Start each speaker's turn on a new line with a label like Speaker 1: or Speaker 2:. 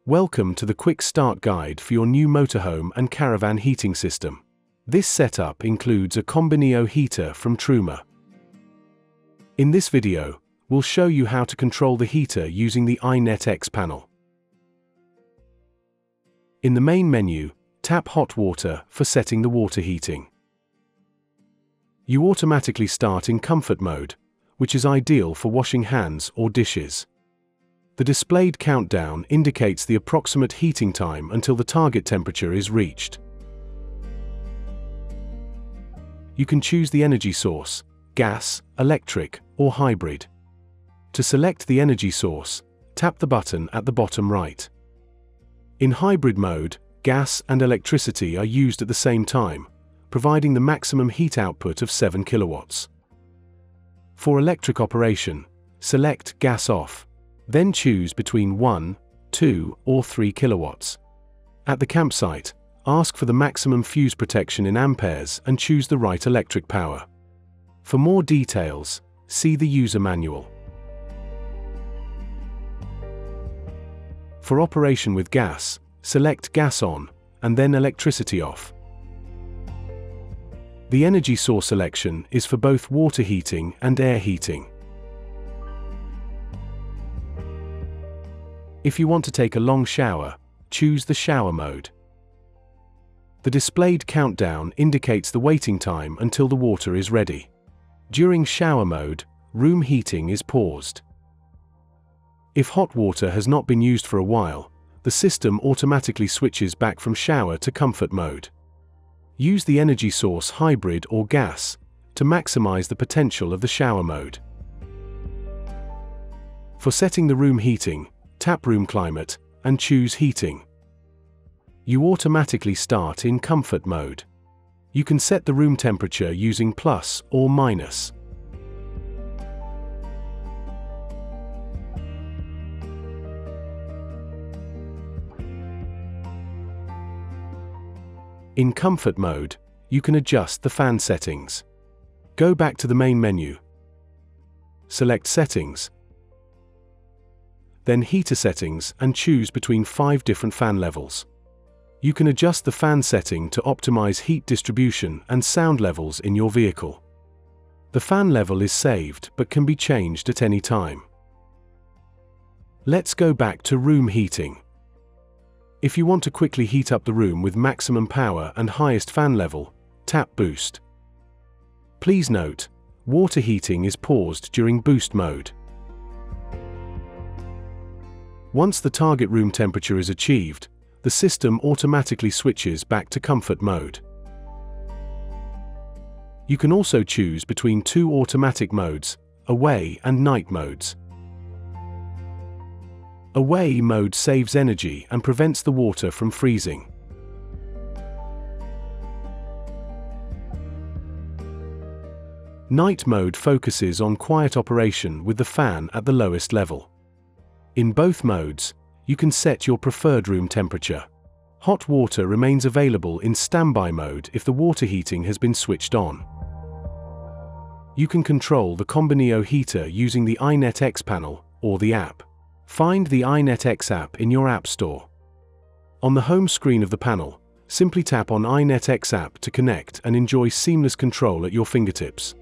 Speaker 1: Welcome to the quick start guide for your new motorhome and caravan heating system. This setup includes a CombiNeo heater from Truma. In this video, we'll show you how to control the heater using the iNet X panel. In the main menu, tap Hot Water for setting the water heating. You automatically start in comfort mode, which is ideal for washing hands or dishes. The displayed countdown indicates the approximate heating time until the target temperature is reached. You can choose the energy source, gas, electric, or hybrid. To select the energy source, tap the button at the bottom right. In hybrid mode, gas and electricity are used at the same time, providing the maximum heat output of 7 kilowatts. For electric operation, select gas off. Then choose between 1, 2, or 3 kilowatts. At the campsite, ask for the maximum fuse protection in amperes and choose the right electric power. For more details, see the user manual. For operation with gas, select gas on, and then electricity off. The energy source selection is for both water heating and air heating. If you want to take a long shower, choose the shower mode. The displayed countdown indicates the waiting time until the water is ready. During shower mode, room heating is paused. If hot water has not been used for a while, the system automatically switches back from shower to comfort mode. Use the energy source hybrid or gas to maximize the potential of the shower mode. For setting the room heating, tap Room Climate and choose Heating. You automatically start in comfort mode. You can set the room temperature using plus or minus. In comfort mode, you can adjust the fan settings. Go back to the main menu. Select Settings, then Heater Settings, and choose between 5 different fan levels. You can adjust the fan setting to optimize heat distribution and sound levels in your vehicle. The fan level is saved but can be changed at any time. Let's go back to room heating. If you want to quickly heat up the room with maximum power and highest fan level, tap Boost. Please note, water heating is paused during boost mode. Once the target room temperature is achieved, the system automatically switches back to comfort mode. You can also choose between 2 automatic modes, Away and Night modes. Away mode saves energy and prevents the water from freezing. Night mode focuses on quiet operation with the fan at the lowest level. In both modes, you can set your preferred room temperature. Hot water remains available in standby mode if the water heating has been switched on. You can control the CombiNeo heater using the iNet X panel or the app. Find the iNet X app in your app store. On the home screen of the panel, simply tap on iNet X app to connect and enjoy seamless control at your fingertips.